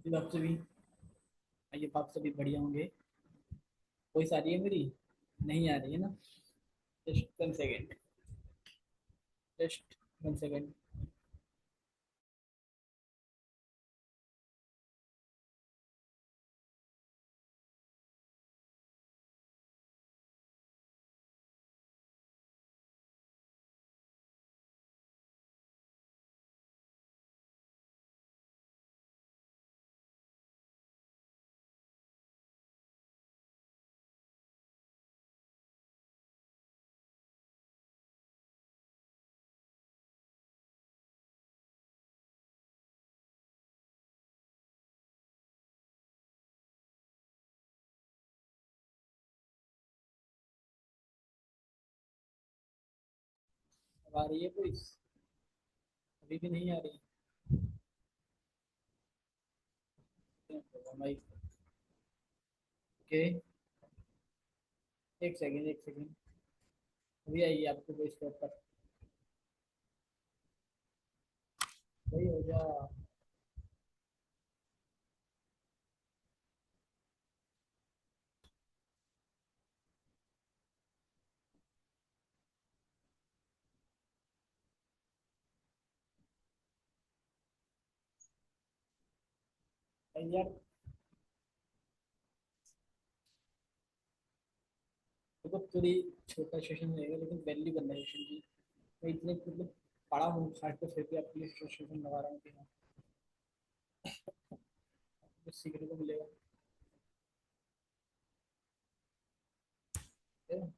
इसी बात से भी। ये बात से भी बढ़िया होंगे। कोई सा आ रही है मेरी? नहीं आ रही है ना? Just 1 second. Just 1 second. अब आ रही है कोई? अभी भी नहीं आ रही। माइक। ओके। 1 second, 1 second. अभी आइए आपको कोई स्टॉप पर। वही हो जा। यार देखो, पूरी छोटा सेशन रहेगा लेकिन वैल्यू बनना है सेशन की। मैं इतने मतलब पढ़ा हूँ खाट पे, फिर भी आपके लिए सेशन लगा रहा हूँ कि हाँ कुछ सीखने को मिलेगा। है ना?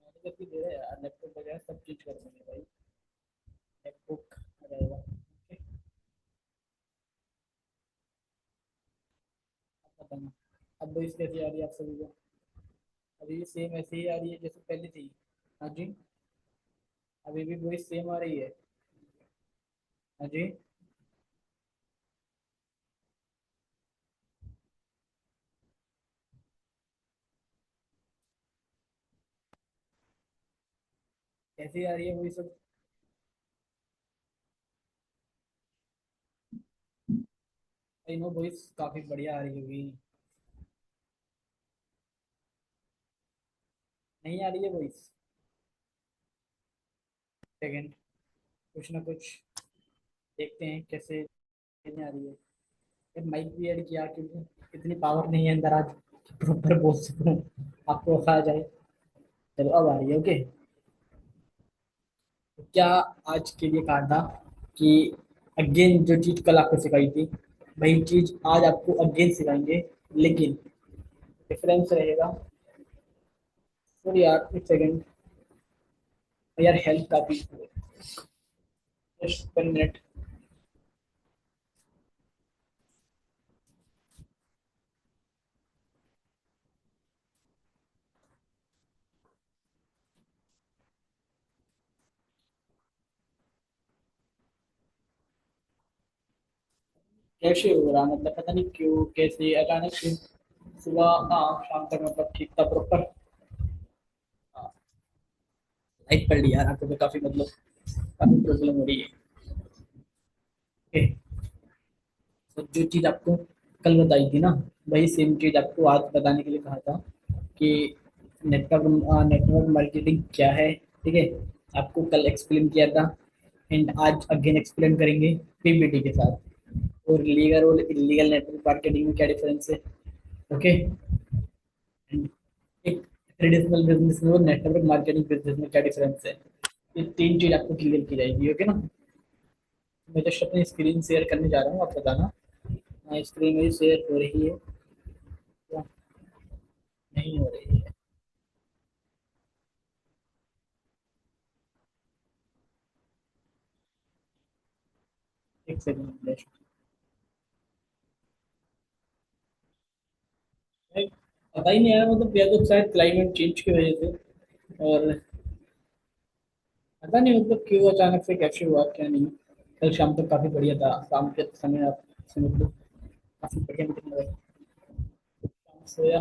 मैंने जबकि दे रहा है यार, लैपटॉप वगैरह सब चीज कर देंगे भाई। मैकबुक रहेगा। ओके। अब बताना। अब वॉइस कैसी आ रही है आप सभी को? अभी भी सेम ऐसे ही आ रही है जैसे पहले थी? हाँ जी। अभी भी वॉइस सेम आ रही है? हाँ जी। कैसी आ रही है वही सब? आई नो वॉइस काफी बढ़िया आ रही होगी। नहीं आ रही है वॉइस? सेकेंड। कुछ ना कुछ देखते हैं कैसे। नहीं आ रही है। यार माइक भी ऐड किया क्योंकि इतनी पावर नहीं है अंदर आज प्रॉपर बोल सकूं, आपको आ जाए। चलो अब आ रही है। ओके। क्या आज के लिए कहा था कि अगेन जो चीज कल आपको सिखाई थी वही चीज आज आपको अगेन सिखाएंगे, लेकिन डिफरेंस रहेगा। सॉरी यार, 1 सेकेंड। यार हेल्थ काफी। Just 1 minute. कैसे हो रहा मतलब पता नहीं क्यों, कैसे अचानक से सुबह, हाँ शाम तक मतलब ठीक था प्रॉपर। लाइट पड़ रही है यार आंखों पे काफी, मतलब काफी प्रॉब्लम हो रही है। ओके। तो जो चीज आपको कल बताई थी ना वही सेम चीज आपको आज बताने के लिए कहा था कि नेटवर्क नेटवर्क मार्केटिंग क्या है। ठीक है। आपको कल एक्सप्लेन किया था एंड आज अगेन एक्सप्लेन करेंगे पीपीटी के साथ। और लीगल और इलीगल नेटवर्क मार्केटिंग में क्या डिफरेंस है। ओके। एक ट्रेडिशनल बिजनेस में और नेटवर्क मार्केटिंग बिजनेस में क्या डिफरेंस है। ये तीन चीज आपको क्लियर की जाएगी। ओके ना? मैं जस्ट अपनी स्क्रीन शेयर करने जा रहा हूँ, आप बताना। हाँ, स्क्रीन मेरी शेयर हो रही है या नहीं हो रही है? 1 सेकेंड। पता ही नहीं आया, मतलब या तो शायद क्लाइमेट चेंज की वजह से, और पता नहीं मतलब क्यों अचानक से कैसे हुआ क्या नहीं। कल शाम तक काफी बढ़िया था, शाम के समय आप समझ लो। काफी बढ़िया मीटिंग लगा। सोया।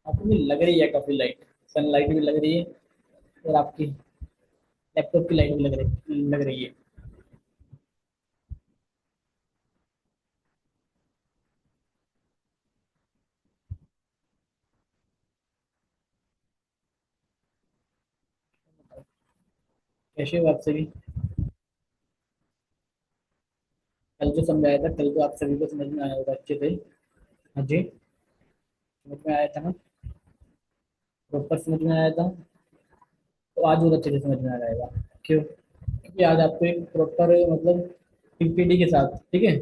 आपको भी लग रही है काफी लाइट, सनलाइट भी लग रही है, और आपकी लैपटॉप की लाइट भी लग रही है। कैसे हो आप सभी? कल जो समझाया था, कल तो आप सभी को समझ में आया होगा अच्छे से। हाँ जी, समझ में आया था ना? प्रॉपर समझ में आया था। तो आज और अच्छे से समझ में आ जाएगा। क्यों? क्योंकि आज आपको एक प्रॉपर मतलब पीपीटी के साथ, ठीक है।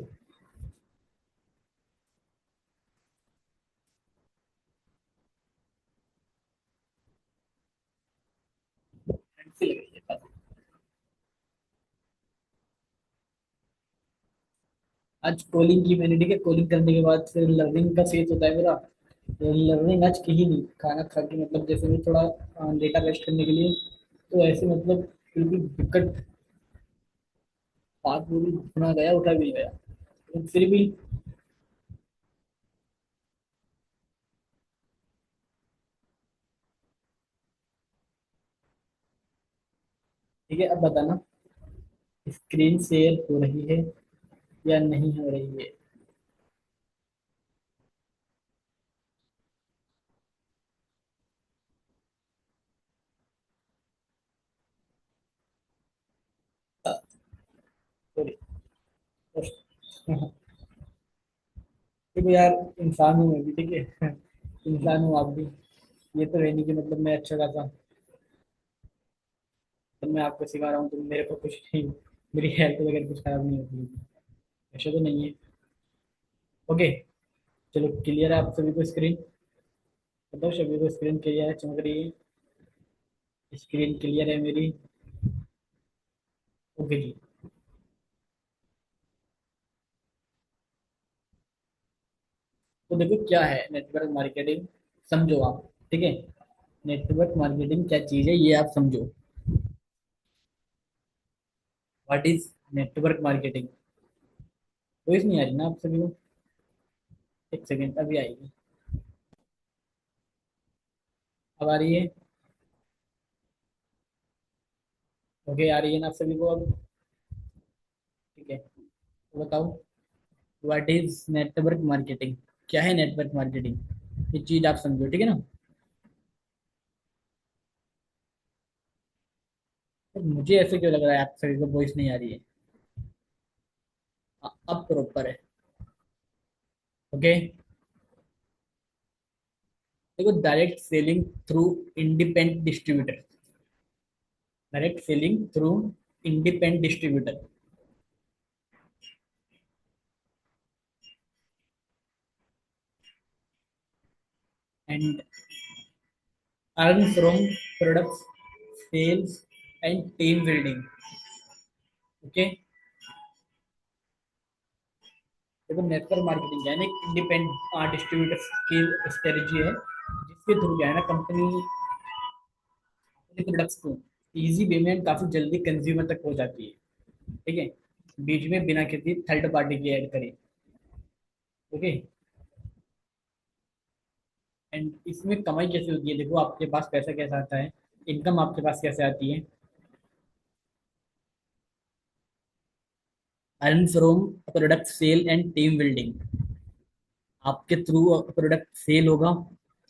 अच्छी लग रही है काफी। आज कॉलिंग की मैंने, ठीक है। कॉलिंग करने के बाद फिर लर्निंग का फेज होता है मेरा। तो लर्निंग आज की ही नहीं, खाना खा के मतलब जैसे मैं थोड़ा डेटा रेस्ट करने के लिए, तो ऐसे मतलब बिल्कुल विकट बात बोली, सुना गया, उठा भी नहीं गया, लेकिन फिर भी। ठीक है, अब बताना, स्क्रीन शेयर हो रही है या नहीं हो रही है? सॉरी। देखो यार, इंसान हूँ मैं भी, ठीक है। इंसान हूँ आप भी। ये तो है नहीं कि मतलब मैं अच्छा खासा, तो मैं आपको सिखा रहा हूँ तो मेरे को कुछ नहीं, मेरी हेल्थ वगैरह कुछ खराब नहीं होती है। ऐसा तो नहीं है। ओके, चलो क्लियर है आप सभी को स्क्रीन? बताओ सभी को स्क्रीन क्लियर है, चमक रही है? स्क्रीन क्लियर है मेरी? ओके जी। तो देखो क्या है नेटवर्क मार्केटिंग, समझो आप, ठीक है। नेटवर्क मार्केटिंग क्या चीज़ है ये आप समझो। What is network marketing? Voice नहीं आ रही ना आप सभी को? एक सेकेंड, अभी आएगी। अब आ रही है? ओके, आ रही है ना आप सभी को अब? ठीक है, तो बताओ, व्हाट इज नेटवर्क मार्केटिंग? क्या है नेटवर्क मार्केटिंग, ये चीज आप समझो, ठीक है ना? तो मुझे ऐसे क्यों लग रहा है आप सभी को वॉइस नहीं आ रही है? अब प्रॉपर है। ओके, देखो, direct selling through independent distributor. Direct selling through independent distributor and earn from products sales and team building. Okay, देखो नेटवर्क मार्केटिंग क्या है ना, इंडिपेंडेंट डिस्ट्रीब्यूटर्स की स्ट्रेटजी है, जिसके थ्रू क्या है ना, कंपनी अपने प्रोडक्ट्स को इजी वे में काफी जल्दी कंज्यूमर तक पहुंच जाती है, ठीक है। बीच में बिना किसी थर्ड पार्टी की ऐड करे। ओके, एंड इसमें कमाई कैसे होती है, देखो आपके पास पैसा कैसा आता है, इनकम आपके पास कैसे आती है? Earn from product sale and team building. आपके थ्रू प्रोडक्ट सेल होगा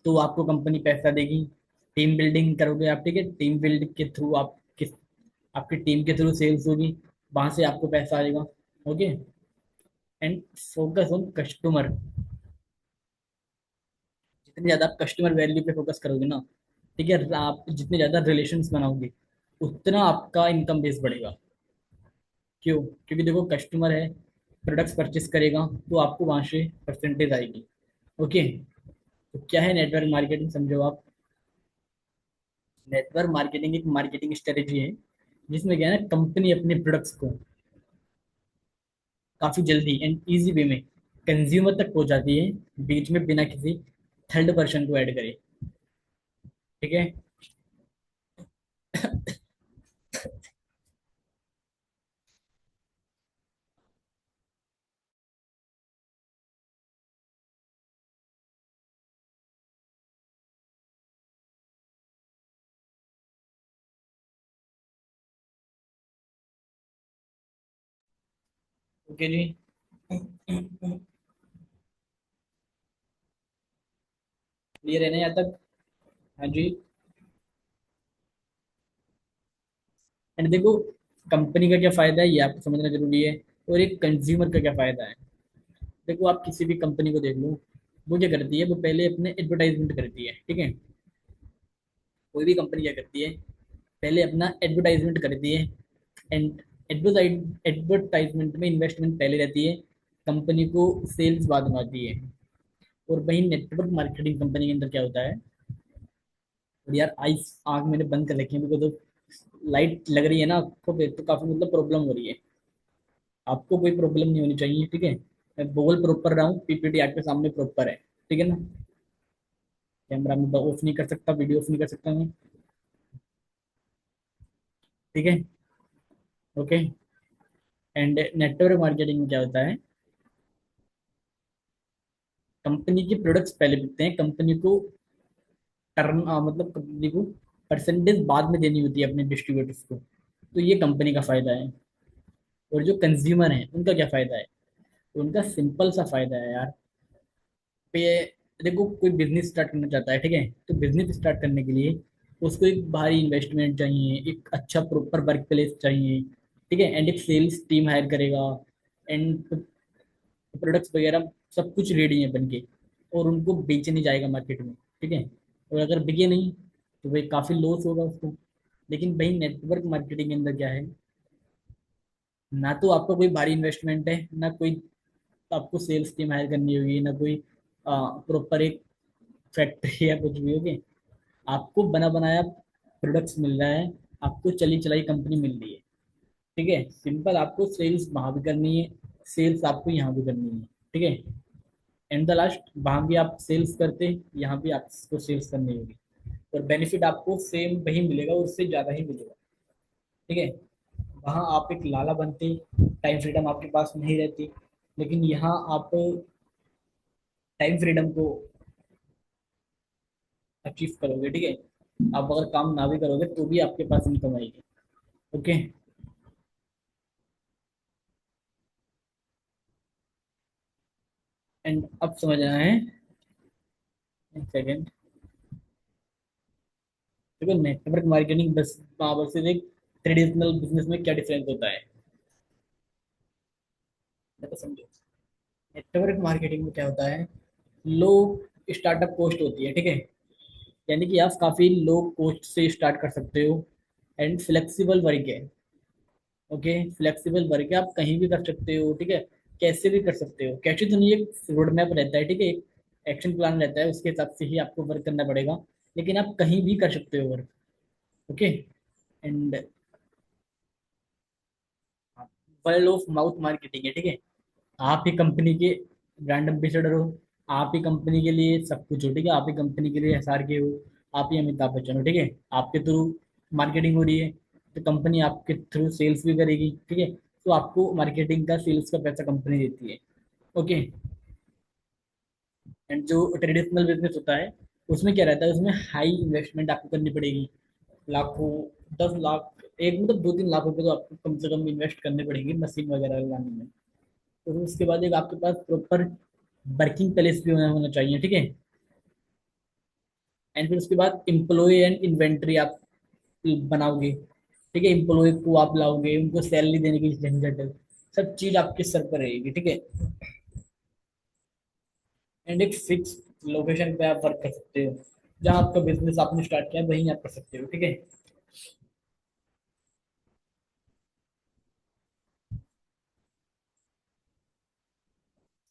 तो आपको कंपनी पैसा देगी। टीम बिल्डिंग करोगे आप, ठीक है, टीम बिल्ड के थ्रू आप किस, आपकी टीम के थ्रू सेल्स होगी, वहां से आपको पैसा आएगा। Okay, and focus on customer. जितनी ज्यादा आप कस्टमर वैल्यू पे फोकस करोगे ना, ठीक है, आप जितने ज्यादा रिलेशंस बनाओगे, उतना आपका इनकम बेस बढ़ेगा। क्यों? क्योंकि देखो कस्टमर है, प्रोडक्ट्स परचेस करेगा, तो आपको वहां से परसेंटेज आएगी। ओके, तो क्या है नेटवर्क मार्केटिंग, समझो आप। नेटवर्क मार्केटिंग एक मार्केटिंग स्ट्रेटेजी है, जिसमें क्या है ना, कंपनी अपने प्रोडक्ट्स को काफी जल्दी एंड इजी वे में कंज्यूमर तक पहुंचाती है, बीच में बिना किसी थर्ड पर्सन को ऐड करे। ठीक है, ओके जी। क्लियर है ना यहाँ तक? हाँ जी। एंड देखो, कंपनी का क्या फायदा है ये आपको समझना जरूरी है, और एक कंज्यूमर का क्या फायदा है। देखो, आप किसी भी कंपनी को देख लो, वो क्या करती है, वो पहले अपने एडवर्टाइजमेंट करती है, ठीक है। कोई भी कंपनी क्या करती है, पहले अपना एडवर्टाइजमेंट करती है। एंड एडवर्टाइजमेंट में इन्वेस्टमेंट पहले रहती है, कंपनी को सेल्स बाद में आती है। और वही नेटवर्क मार्केटिंग कंपनी के अंदर क्या होता है, और यार आइस आंख मैंने बंद कर रखी है बिकॉज तो लाइट लग रही है ना आंखों पे, तो काफी मतलब प्रॉब्लम हो रही है। आपको कोई प्रॉब्लम नहीं होनी चाहिए, ठीक है। मैं बोल प्रॉपर रहा हूँ, पीपीटी आपके सामने प्रॉपर है, ठीक है ना। कैमरा में ऑफ नहीं कर सकता, वीडियो ऑफ नहीं कर सकता मैं, ठीक है। ओके। एंड नेटवर्क मार्केटिंग में क्या होता है, कंपनी के प्रोडक्ट्स पहले बिकते हैं, कंपनी को मतलब कंपनी को परसेंटेज बाद में देनी होती है अपने डिस्ट्रीब्यूटर्स को। तो ये कंपनी का फायदा है। और जो कंज्यूमर है उनका क्या फायदा है, उनका सिंपल सा फायदा है यार। पे देखो, कोई बिजनेस स्टार्ट करना चाहता है, ठीक है, तो बिजनेस स्टार्ट करने के लिए उसको एक भारी इन्वेस्टमेंट चाहिए, एक अच्छा प्रॉपर वर्क प्लेस चाहिए, ठीक है। एंड एक सेल्स टीम हायर करेगा, एंड प्रोडक्ट्स वगैरह सब कुछ रेडी है बन के, और उनको बेचने जाएगा मार्केट में, ठीक है। और अगर बिके नहीं तो भाई काफी लॉस होगा उसको। लेकिन भाई नेटवर्क मार्केटिंग के अंदर क्या है, ना तो आपका कोई भारी इन्वेस्टमेंट है, ना कोई आपको सेल्स टीम हायर करनी होगी, ना कोई प्रॉपर एक फैक्ट्री या कुछ भी होगी। आपको बना बनाया प्रोडक्ट्स मिल रहा है, आपको चली चलाई कंपनी मिल रही है, ठीक है। सिंपल, आपको सेल्स वहां भी करनी है, सेल्स आपको यहाँ भी करनी है, ठीक है। एंड द लास्ट, वहां भी आप सेल्स करते, यहाँ भी आपको सेल्स करनी होगी, और बेनिफिट आपको सेम वही मिलेगा, उससे ज्यादा ही मिलेगा, ठीक है। वहां आप एक लाला बनते, टाइम फ्रीडम आपके पास नहीं रहती, लेकिन यहाँ आप टाइम फ्रीडम को अचीव करोगे, ठीक है। आप अगर काम ना भी करोगे तो भी आपके पास इनकम आएगी। ओके। एंड अब समझना है, एक सेकेंड। देखो, नेटवर्क मार्केटिंग बस बस सिर्फ एक ट्रेडिशनल बिजनेस में क्या डिफरेंस होता है, मैं तो समझो। नेटवर्क मार्केटिंग में क्या होता है, लो स्टार्टअप कॉस्ट होती है, ठीक है। यानी कि आप काफी लो कॉस्ट से स्टार्ट कर सकते हो। एंड फ्लेक्सिबल वर्क है। ओके, फ्लेक्सिबल वर्क है, आप कहीं भी कर सकते हो, ठीक है। कैसे भी कर सकते हो, कैसे तो नहीं, एक रोड मैप रहता है, ठीक है, एक एक्शन प्लान रहता है, उसके हिसाब से ही आपको वर्क करना पड़ेगा। लेकिन आप कहीं भी कर सकते हो work. Okay. And world of mouth marketing है, ठीक है। आप ही कंपनी के ब्रांड एम्बेसडर हो, आप ही कंपनी के लिए सब कुछ हो, ठीक है। आप ही कंपनी के लिए एसआर के हो, आप ही अमिताभ बच्चन हो, ठीक है। आपके थ्रू मार्केटिंग हो रही है, तो कंपनी आपके थ्रू सेल्स भी करेगी, ठीक है। तो आपको मार्केटिंग का, सेल्स का पैसा कंपनी देती है। ओके। एंड जो ट्रेडिशनल बिजनेस होता है, उसमें क्या रहता है, उसमें हाई इन्वेस्टमेंट आपको करनी पड़ेगी, लाखों, 10 लाख, एक मतलब 2-3 लाख रुपए तो आपको कम से कम इन्वेस्ट करने पड़ेंगे मशीन वगैरह लगाने में। तो उसके बाद एक आपके पास प्रॉपर वर्किंग प्लेस भी होना होना चाहिए, ठीक है। एंड फिर उसके बाद इम्प्लॉय एंड इन्वेंट्री आप बनाओगे, ठीक है। इम्प्लॉय को आप लाओगे, उनको सैलरी देने की झंझट है, सब चीज आपके सर पर रहेगी, ठीक है। एंड एक फिक्स लोकेशन पे आप वर्क कर सकते हो, जहाँ आपका बिजनेस आपने स्टार्ट किया है वहीं आप कर सकते हो, ठीक है।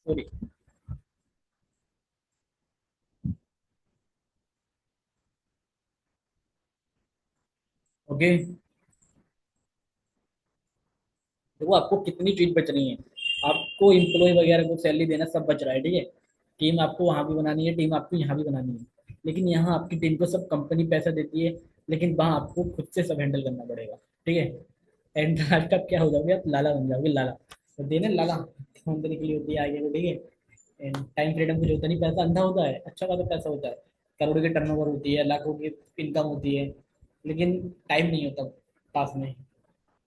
सॉरी। ओके। देखो, आपको कितनी चीज बच रही है, आपको इम्प्लॉय वगैरह को सैलरी देना सब बच रहा है, ठीक है। टीम आपको वहां भी बनानी है, टीम आपको यहाँ भी बनानी है, लेकिन यहाँ आपकी टीम को सब कंपनी पैसा देती है, लेकिन वहां आपको खुद से सब हैंडल करना पड़ेगा, ठीक है। एंड लास्ट आप क्या हो जाओगे, आप लाला बन जाओगे, लाला। तो देने लाला फोन देने के लिए होती है आगे को, ठीक है। एंड टाइम फ्रीडम कुछ होता नहीं, पैसा अंधा होता है, अच्छा खासा पैसा होता है, करोड़ों की टर्नओवर होती है, लाखों की इनकम होती है, लेकिन टाइम नहीं होता पास में।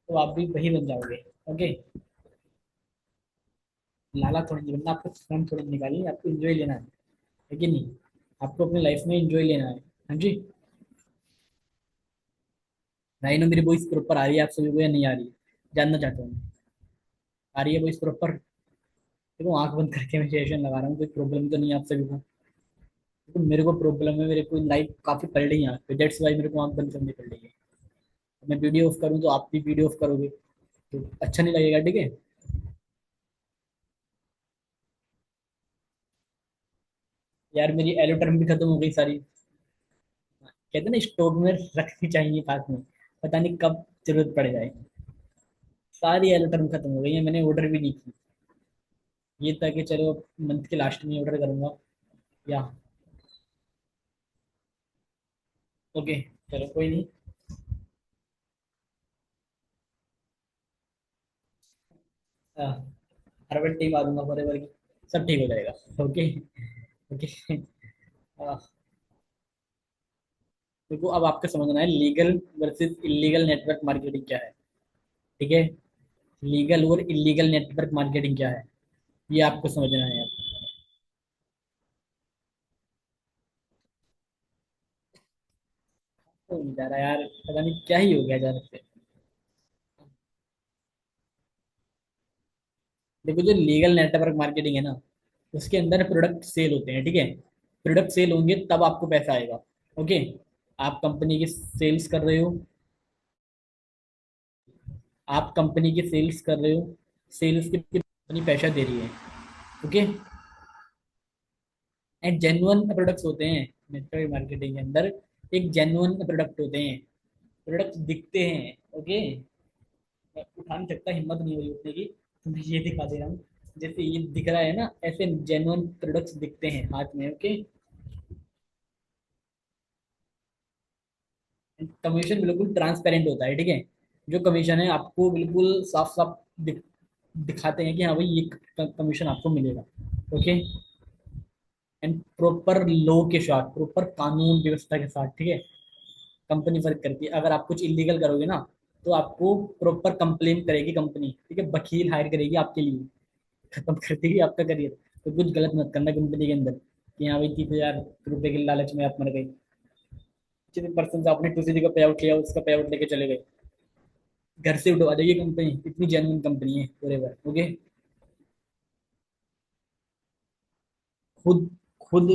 तो आप भी वही बन जाओगे। ओके। लाला थोड़ी नहीं बनना, आपको फन थोड़ी निकाली, आपको एंजॉय लेना है कि नहीं? आपको अपनी लाइफ में एंजॉय लेना है। हाँ जी। नहीं ना, मेरी वॉइस प्रॉपर आ रही है आप सभी को या नहीं आ रही है, जानना चाहता हूँ। आ रही है वॉइस प्रॉपर? देखो आंख बंद करके मैं सेशन लगा रहा हूँ, कोई प्रॉब्लम तो नहीं है आप सभी को? देखो मेरे को प्रॉब्लम है, मेरे को लाइट काफी पड़ रही है आंख पे, दैट्स वाई मेरे को आंख बंद करनी पड़ रही है। मैं वीडियो ऑफ करूँ तो आप भी वीडियो ऑफ करोगे तो अच्छा नहीं लगेगा, ठीक है? यार मेरी एलो टर्म भी खत्म हो गई सारी। कहते हैं ना स्टॉक में रखनी चाहिए पास में, पता नहीं कब जरूरत पड़ जाए। सारी एलो टर्म खत्म हो गई है, मैंने ऑर्डर भी नहीं की। ये था कि चलो मंथ के लास्ट में ऑर्डर करूंगा या। ओके, चलो कोई नहीं। हर बार टीम आ दूंगा फॉर की, सब ठीक हो जाएगा। ओके। ओके। देखो अब आपको समझना है legal versus illegal network marketing क्या है, ठीक है? लीगल और इलीगल नेटवर्क मार्केटिंग क्या है, ये आपको समझना है अब। तो नहीं जा रहा यार, पता नहीं क्या ही हो गया यार से। देखो जो लीगल नेटवर्क मार्केटिंग है ना, उसके अंदर प्रोडक्ट सेल होते हैं, ठीक है? प्रोडक्ट सेल होंगे तब आपको पैसा आएगा। ओके। आप कंपनी की सेल्स कर रहे हो, आप कंपनी की सेल्स कर रहे हो, सेल्स की कंपनी पैसा दे रही है। ओके। एंड जेन्युइन प्रोडक्ट्स होते हैं नेटवर्क मार्केटिंग के अंदर, एक जेन्युइन प्रोडक्ट होते हैं, प्रोडक्ट दिखते हैं। ओके। मैं उठा नहीं सकता, हिम्मत नहीं हो रही उठने की, तो मैं ये दिखा दे रहा हूँ। जैसे ये दिख रहा है ना, ऐसे जेन्युइन प्रोडक्ट्स दिखते हैं हाथ में। ओके। कमीशन बिल्कुल ट्रांसपेरेंट होता है, ठीक है? जो कमीशन है आपको बिल्कुल साफ साफ दिखाते हैं कि हाँ भाई ये कमीशन आपको मिलेगा। ओके। एंड प्रॉपर लॉ के साथ, प्रॉपर कानून व्यवस्था के साथ, ठीक है? कंपनी वर्क करती है। अगर आप कुछ इलीगल करोगे ना, तो आपको प्रॉपर कंप्लेन करेगी कंपनी, ठीक है? वकील हायर करेगी आपके लिए, खत्म कर देगी आपका करियर। तो कुछ गलत मत करना कंपनी के अंदर कि हाँ भाई 30,000 रुपए के लालच में आप मर गए, किसी पर्सन से आपने 2 CD का पे आउट लिया, उसका पे आउट लेके चले गए, घर से उठवा देगी कंपनी। इतनी जेन्युइन कंपनी है फॉरएवर। ओके। खुद खुद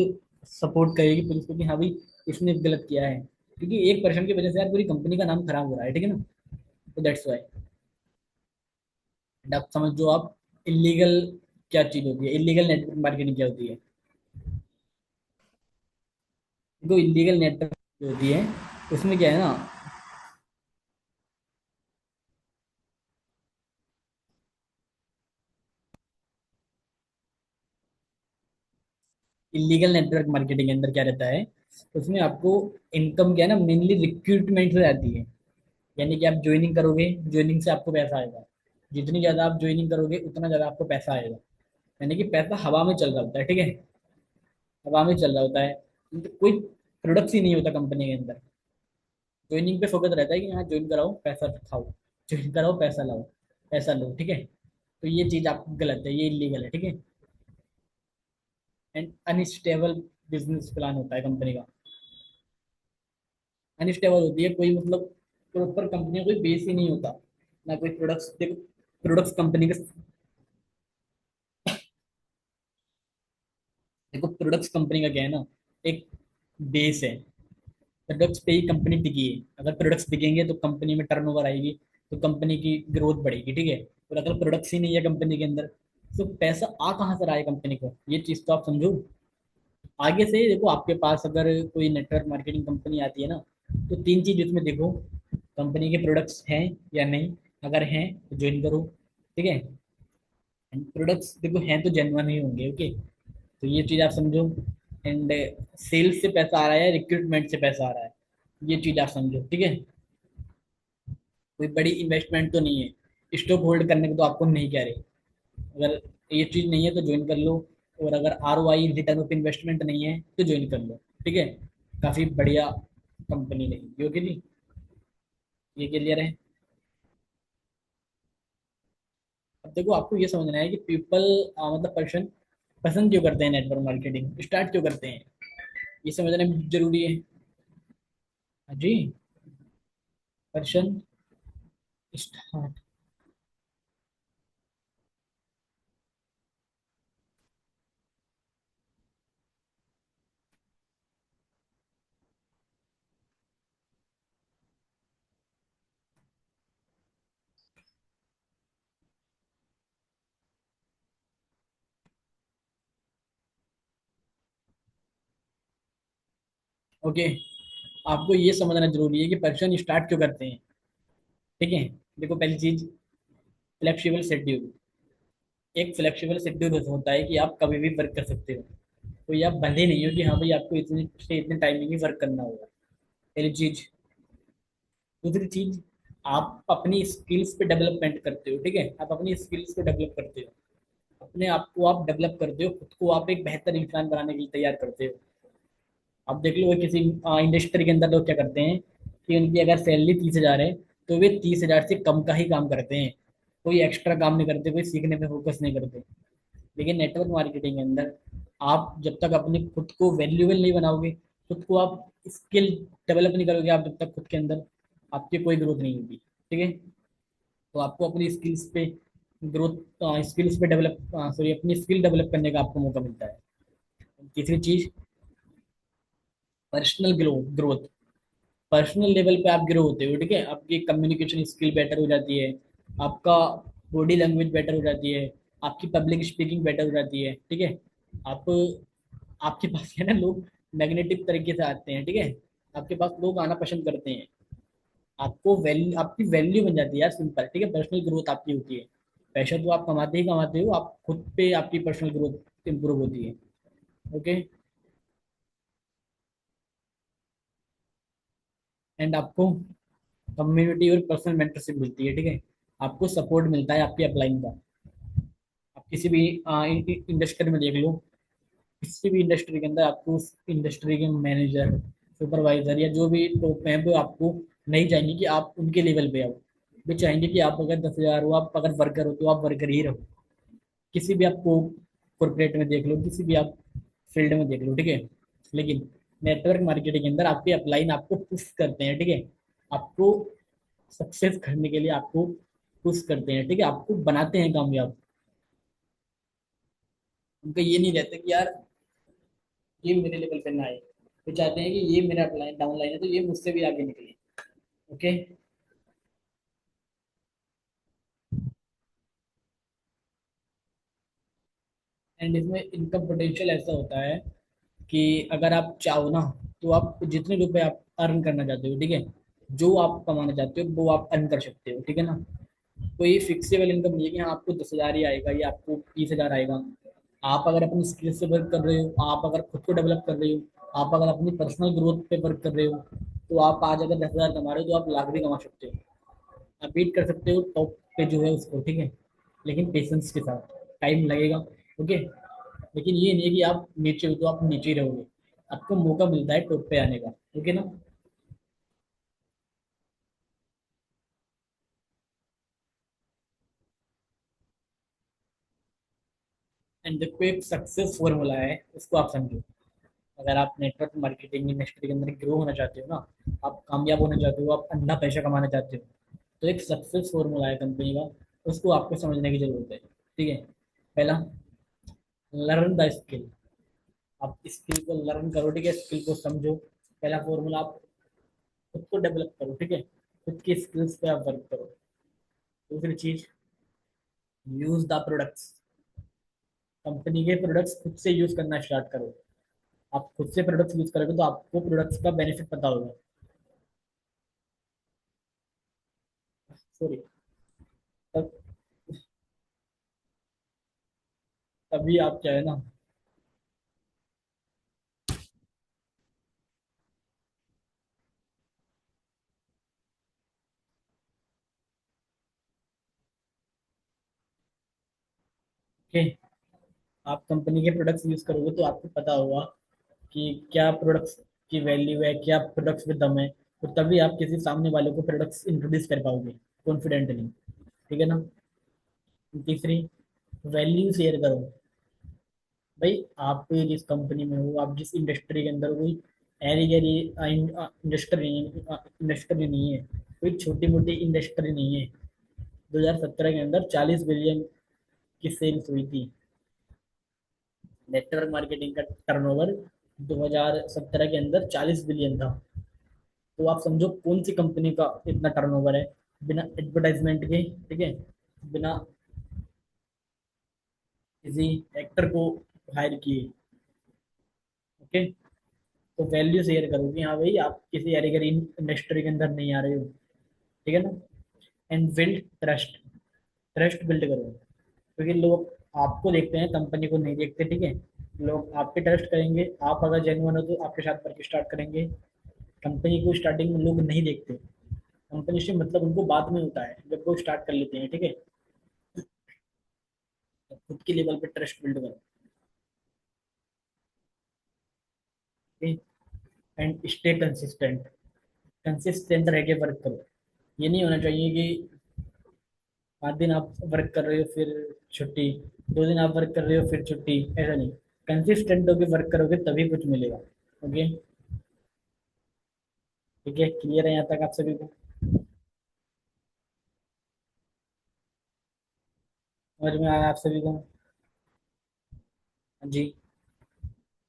सपोर्ट करेगी पुलिस को कि हाँ भाई इसने गलत किया है, क्योंकि एक पर्सन की वजह से यार पूरी कंपनी का नाम खराब हो रहा है, ठीक है ना? तो दैट्स वाई। आप समझ जो आप इलीगल क्या चीज होती है, इलीगल नेटवर्क मार्केटिंग क्या होती है। जो इलीगल नेटवर्क होती है उसमें क्या है ना, इलीगल नेटवर्क मार्केटिंग के अंदर क्या रहता है, उसमें आपको इनकम क्या है ना, मेनली रिक्रूटमेंट से आती है। यानी कि आप ज्वाइनिंग करोगे, ज्वाइनिंग से आपको पैसा आएगा। जितनी ज्यादा आप ज्वाइनिंग करोगे उतना ज्यादा आपको पैसा आएगा। यानी कि पैसा हवा में चल रहा होता है, ठीक है? हवा में चल रहा होता है, कोई प्रोडक्ट ही नहीं होता कंपनी के अंदर। ज्वाइनिंग पे फोकस रहता है कि हाँ ज्वाइन कराओ पैसा खाओ, ज्वाइन कराओ पैसा लाओ, पैसा लो, ठीक है? तो ये चीज आप गलत है, ये इलीगल है, ठीक है? एंड अनस्टेबल बिजनेस प्लान होता है कंपनी का। अनस्टेबल होती है कोई, मतलब प्रॉपर कंपनी का कोई बेस ही नहीं होता ना, कोई प्रोडक्ट्स। देखो प्रोडक्ट्स कंपनी के, देखो प्रोडक्ट्स कंपनी का क्या है ना, एक बेस है। प्रोडक्ट्स पे ही कंपनी टिकी है। अगर प्रोडक्ट्स बिकेंगे तो कंपनी में टर्नओवर आएगी, तो कंपनी की ग्रोथ बढ़ेगी, ठीक है? और अगर प्रोडक्ट्स ही नहीं है कंपनी के अंदर, तो पैसा आ कहाँ से रहा है कंपनी को, ये चीज तो आप समझो। आगे से देखो आपके पास अगर कोई नेटवर्क मार्केटिंग कंपनी आती है ना, तो तीन चीज इसमें देखो, कंपनी के प्रोडक्ट्स हैं या नहीं, अगर हैं तो ज्वाइन करो, ठीक है? प्रोडक्ट्स देखो हैं तो जेन्युइन ही होंगे। ओके। तो ये चीज आप समझो। एंड सेल्स से पैसा आ रहा है, रिक्रूटमेंट से पैसा आ रहा है, ये चीज आप समझो, ठीक है? कोई बड़ी इन्वेस्टमेंट तो नहीं है, स्टॉक होल्ड करने को तो आपको नहीं कह रहे। अगर ये चीज नहीं है तो ज्वाइन कर लो, और अगर ROI रिटर्न ऑफ इन्वेस्टमेंट नहीं है तो ज्वाइन कर लो, ठीक है? काफी बढ़िया कंपनी रहेगी। ओके जी, ये क्लियर है? अब देखो, आपको ये समझना है कि पीपल, मतलब पर्सन पसंद क्यों करते हैं नेटवर्क मार्केटिंग, स्टार्ट क्यों करते हैं, ये समझना जरूरी है। हाँ जी। Person start. ओके, आपको ये समझना जरूरी है कि पर्सन स्टार्ट क्यों करते हैं। ठीक है। देखो, पहली चीज, फ्लेक्सिबल शेड्यूल। एक फ्लेक्सिबल शेड्यूल होता है कि आप कभी भी वर्क कर सकते हो। तो ये आप बंधे नहीं हो कि हाँ भाई आपको इतने से इतने टाइमिंग ही वर्क करना होगा। पहली चीज। दूसरी चीज, आप अपनी स्किल्स पे डेवलपमेंट करते हो। ठीक है, आप अपनी स्किल्स को डेवलप करते हो। अपने आप को आप डेवलप करते हो, खुद को आप एक बेहतर इंसान बनाने के लिए तैयार करते हो। आप देख लो, किसी इंडस्ट्री के अंदर लोग क्या करते हैं कि उनकी अगर सैलरी 30,000 है, तो वे 30,000 से कम का ही काम करते हैं। कोई एक्स्ट्रा काम नहीं करते, कोई सीखने में फोकस नहीं करते। लेकिन नेटवर्क मार्केटिंग के अंदर आप जब तक अपने खुद को वैल्यूएबल नहीं बनाओगे, खुद को आप स्किल डेवलप नहीं करोगे, आप जब तक खुद के अंदर, आपकी कोई ग्रोथ नहीं होगी। ठीक है। तो आपको अपनी स्किल्स पे ग्रोथ, स्किल्स पे डेवलप, सॉरी, अपनी स्किल डेवलप करने का आपको मौका मिलता है। तीसरी चीज, पर्सनल ग्रोथ। पर्सनल लेवल पे आप ग्रो होते हो। ठीक है, आपकी कम्युनिकेशन स्किल बेटर हो जाती है, आपका बॉडी लैंग्वेज बेटर हो जाती है, आपकी पब्लिक स्पीकिंग बेटर हो जाती है। ठीक है। आप, आपके पास है ना, लोग मैग्नेटिक तरीके से आते हैं। ठीक है, आपके पास लोग आना पसंद करते हैं। आपको वैल्यू, आपकी वैल्यू बन जाती है यार, सिंपल। ठीक है, पर्सनल ग्रोथ आपकी होती है। पैसा तो आप कमाते ही कमाते हो, आप खुद पे आपकी पर्सनल ग्रोथ इंप्रूव होती है। ओके। एंड आपको कम्युनिटी और पर्सनल मेंटरशिप मिलती है। ठीक है, आपको सपोर्ट मिलता है आपकी अपलाइन का। आप किसी भी इंडस्ट्री में देख लो, किसी भी इंडस्ट्री के अंदर आपको उस इंडस्ट्री के मैनेजर, सुपरवाइजर या जो भी टॉप हैं, वो आपको नहीं चाहेंगे कि आप उनके लेवल पे आओ। वे चाहेंगे कि आप अगर 10,000 हो, आप अगर वर्कर हो, तो आप वर्कर ही रहो। किसी भी आपको कॉर्पोरेट में देख लो, किसी भी आप फील्ड में देख लो। ठीक है। लेकिन नेटवर्क मार्केटिंग के अंदर आपके अपलाइन आपको पुश करते हैं। ठीक है, आपको सक्सेस करने के लिए आपको पुश करते हैं। ठीक है, आपको बनाते हैं कामयाब। उनका ये नहीं रहता कि यार ये मेरे लेवल पे ना आए, वो चाहते हैं कि ये मेरा अपलाइन डाउन लाइन है, तो ये मुझसे भी आगे निकले। ओके। एंड इसमें इनकम पोटेंशियल ऐसा होता है कि अगर आप चाहो ना, तो आप जितने रुपए आप अर्न करना चाहते हो, ठीक है, जो आप कमाना चाहते हो वो आप अर्न कर सकते हो। ठीक है ना। कोई फिक्सेबल इनकम नहीं है कि हाँ आपको 10,000 ही आएगा या आपको 30,000 आएगा। आप अगर अपनी स्किल से वर्क कर रहे हो, आप अगर खुद को डेवलप कर रहे हो, आप अगर अपनी पर्सनल ग्रोथ पे वर्क कर रहे हो, तो आप आज अगर 10,000 कमा रहे हो, तो आप लाख भी कमा सकते हो। आप बीट कर सकते हो टॉप पे जो है उसको। ठीक है, लेकिन पेशेंस के साथ, टाइम लगेगा। ओके। लेकिन ये नहीं है कि आप नीचे हो तो आप नीचे ही रहोगे, आपको मौका मिलता है टॉप पे आने का। ओके ना। एंड देखो, एक सक्सेस फॉर्मूला है, उसको आप समझो। अगर आप नेटवर्क मार्केटिंग इंडस्ट्री के अंदर ग्रो होना चाहते हो ना, आप कामयाब होना चाहते हो, आप अंधा पैसा कमाना चाहते हो, तो एक सक्सेस फॉर्मूला है कंपनी का, उसको आपको समझने की जरूरत है। ठीक है। पहला, लर्न द स्किल। आप स्किल को लर्न करो। ठीक है, स्किल को समझो। पहला फॉर्मूला, आप खुद को डेवलप करो। ठीक है, खुद की स्किल्स पे आप वर्क करो। दूसरी चीज, यूज द प्रोडक्ट्स। कंपनी के प्रोडक्ट्स खुद से यूज करना स्टार्ट करो। आप खुद से प्रोडक्ट्स यूज करोगे तो आपको प्रोडक्ट्स का बेनिफिट पता होगा। सॉरी। तब, तभी आप क्या है ना, कि आप कंपनी के प्रोडक्ट्स यूज करोगे तो आपको पता होगा कि क्या प्रोडक्ट्स की वैल्यू है, क्या प्रोडक्ट्स में दम है। तो तभी आप किसी सामने वाले को प्रोडक्ट्स इंट्रोड्यूस कर पाओगे कॉन्फिडेंटली। ठीक है ना। तीसरी, वैल्यू शेयर करो। भाई आप जिस कंपनी में हो, आप जिस इंडस्ट्री के अंदर हो, कोई ऐरी गैरी इंडस्ट्री नहीं, इंडस्ट्री नहीं है, कोई छोटी मोटी इंडस्ट्री नहीं है। 2017 के अंदर 40 बिलियन की सेल्स हुई थी। नेटवर्क मार्केटिंग का टर्नओवर 2017 के अंदर 40 बिलियन था। तो आप समझो कौन सी कंपनी का इतना टर्नओवर है बिना एडवर्टाइजमेंट के, ठीक है, बिना किसी एक्टर को हायर किए। ओके। तो वैल्यू शेयर करो कि हाँ भाई आप किसी एरिगरी इंडस्ट्री के अंदर नहीं आ रहे हो, ठीक है ना। And build trust, trust build करो, क्योंकि लोग आपको देखते हैं, कंपनी को नहीं देखते, ठीक है। लोग आप पे ट्रस्ट करेंगे, आप अगर जेन्युइन हो तो आपके साथ वर्क स्टार्ट करेंगे। कंपनी को स्टार्टिंग में लोग नहीं देखते, कंपनी से मतलब उनको बाद में होता है जब वो स्टार्ट कर लेते हैं, ठीक है। तो खुद के लेवल पे ट्रस्ट बिल्ड करो, ठीक। एंड स्टे कंसिस्टेंट, कंसिस्टेंट रह के वर्क करो। ये नहीं होना चाहिए कि 5 दिन आप वर्क कर रहे हो फिर छुट्टी, 2 दिन आप वर्क कर रहे हो फिर छुट्टी, ऐसा नहीं। कंसिस्टेंट होकर वर्क करोगे तभी कुछ मिलेगा। ओके। ठीक है, क्लियर है यहाँ तक आप सभी को? समझ में आया आप सभी को? हाँ जी।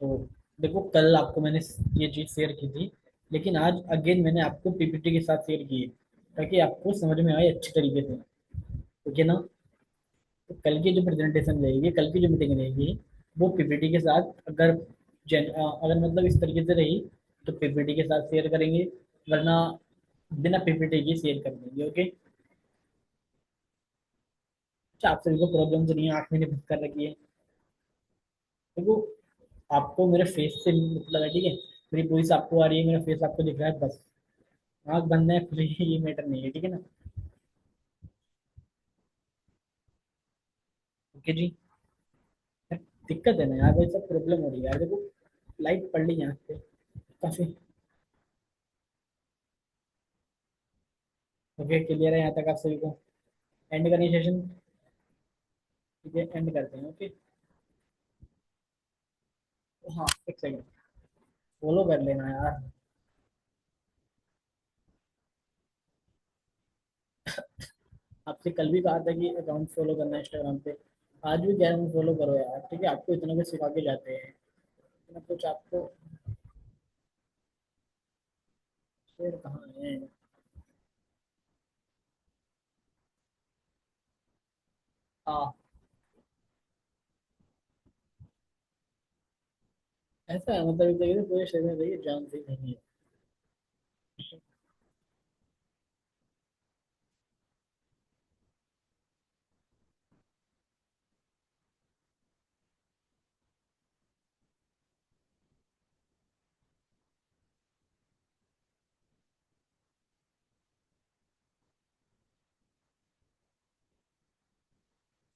तो देखो कल आपको मैंने ये चीज़ शेयर की थी, लेकिन आज अगेन मैंने आपको पीपीटी के साथ शेयर की है, ताकि आपको समझ में आए अच्छी तरीके से। ओके ना। तो कल की जो प्रेजेंटेशन रहेगी, कल की जो मीटिंग रहेगी, वो पीपीटी के साथ, अगर अगर मतलब इस तरीके से रही तो पीपीटी के साथ शेयर करेंगे, वरना बिना पीपीटी के शेयर कर देंगे। ओके। अच्छा, आप सभी को प्रॉब्लम तो नहीं है? आँख मैंने बंद कर रखी है देखो, आपको मेरे फेस से मतलब है, ठीक है। मेरी वॉइस आपको आ रही है, मेरा फेस आपको दिख रहा है, बस। आँख बंद है खुली है ये मैटर नहीं है, ठीक है ना। ओके जी। यार, दिक्कत है ना यार, भाई सब प्रॉब्लम हो रही है यार देखो, लाइट पड़ रही है यहाँ पे काफी। ओके, क्लियर है यहाँ तक आप सभी को? एंड करनी सेशन? ठीक है, एंड करते हैं। ओके। हाँ, एक सेकंड, फॉलो कर लेना यार। आपसे कल भी कहा था कि अकाउंट फॉलो करना है इंस्टाग्राम पे, आज भी कह रहा हूँ फॉलो करो यार, ठीक है। आपको इतना कुछ सिखा के जाते हैं, इतना कुछ आपको शेयर कहाँ है। हाँ, ऐसा है मतलब एक तरीके से पूरे शरीर में देखिए जान से नहीं है।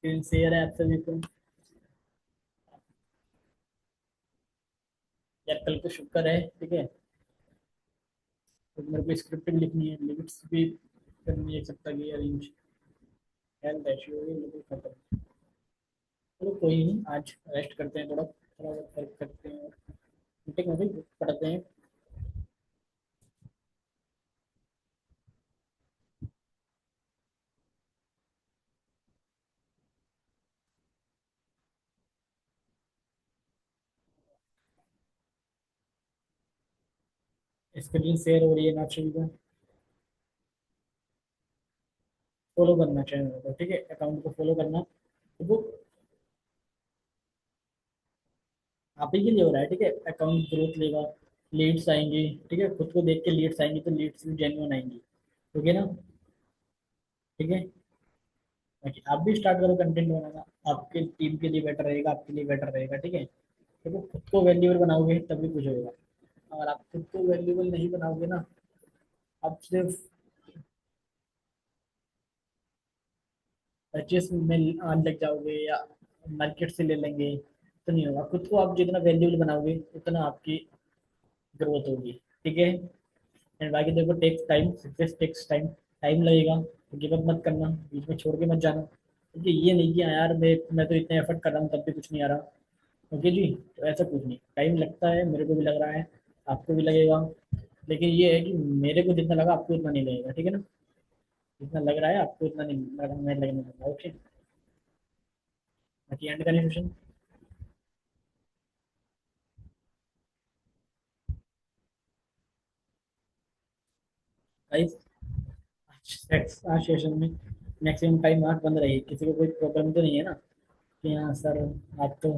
सिंसियर है आप सभी को। यार कल को शुक्र है, ठीक है। तो मेरे को स्क्रिप्ट भी लिखनी है, लिमिट्स भी करनी है, सब तक अरेंज, हेल्थ इशू बिल्कुल खत्म। चलो कोई नहीं, आज रेस्ट करते हैं, थोड़ा थोड़ा बहुत हेल्प करते हैं, मीटिंग में भी पढ़ते हैं। स्क्रीन शेयर हो रही है ना आप सभी को? फॉलो करना चैनल को, ठीक है, अकाउंट को फॉलो करना। तो वो आप ही के लिए हो रहा है, ठीक है। अकाउंट ग्रोथ लेगा, लीड्स आएंगी, ठीक है। खुद को देख के लीड्स आएंगी तो लीड्स भी जेन्युइन आएंगी। ओके ना। ठीक है। बाकी आप भी स्टार्ट करो कंटेंट बनाना, आपके टीम के लिए बेटर रहेगा, आपके लिए बेटर रहेगा, ठीक है। देखो खुद को वैल्यूएबल बनाओगे तभी कुछ होगा। अगर आप खुद को वैल्यूएबल नहीं बनाओगे ना, आप सिर्फ परचेस में लग जाओगे या मार्केट से ले लेंगे तो नहीं होगा। खुद को आप जितना वैल्यूएबल बनाओगे उतना आपकी ग्रोथ होगी, ठीक है। एंड बाकी देखो takes time, success takes time, time लगेगा, तो गिव अप मत करना, बीच में छोड़ के मत जाना। क्योंकि ये नहीं कि हाँ यार मैं तो इतने एफर्ट कर रहा हूँ तब भी कुछ नहीं आ रहा। ओके जी, तो ऐसा कुछ नहीं, टाइम लगता है, मेरे को भी लग रहा है, आपको भी लगेगा, लेकिन ये है कि मेरे को जितना लगा आपको उतना नहीं लगेगा, ठीक है ना? जितना लग रहा है आपको उतना नहीं मैं लगने लगा। ओके, बाकी एंड करें सेशन। गाइस, आज सेशन में मैक्सिमम टाइम आंख बंद रही, किसी को कोई प्रॉब्लम तो नहीं है ना कि हाँ सर आप तो